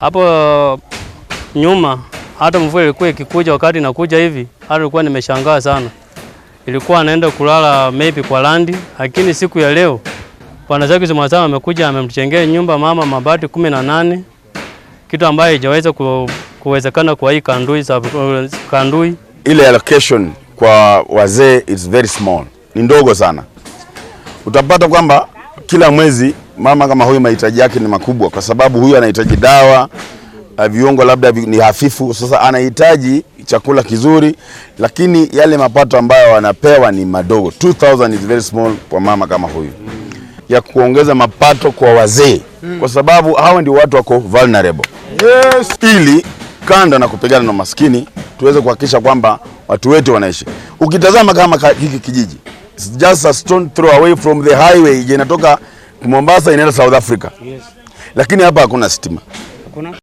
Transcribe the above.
Hapo nyuma hata mvua ilikuwa ikikuja, wakati inakuja hivi hata nilikuwa nimeshangaa sana. Ilikuwa anaenda kulala maybe kwa landi, lakini siku ya leo Bwana Zakius Mwanzama amekuja amemjengea nyumba mama mabati 18, kitu ambayo haijaweza kuwezekana kwa hii Kandui. Ile allocation kwa wazee it's very small, ni ndogo sana. Utapata kwamba kila mwezi mama kama huyu mahitaji yake ni makubwa, kwa sababu huyu anahitaji dawa, viungo labda ni hafifu, sasa anahitaji chakula kizuri, lakini yale mapato ambayo wanapewa ni madogo. 2000 is very small kwa mama kama huyu. Ya kuongeza mapato kwa wazee, kwa sababu hao ndio watu wako vulnerable. Yes. Ili kanda na kupigana na maskini tuweze kuhakikisha kwamba watu wetu wanaishi. Ukitazama kama hiki kijiji, it's just a stone throw away from the highway inatoka Mombasa inaenda South Africa. Yes. Lakini hapa hakuna stima. Hakuna.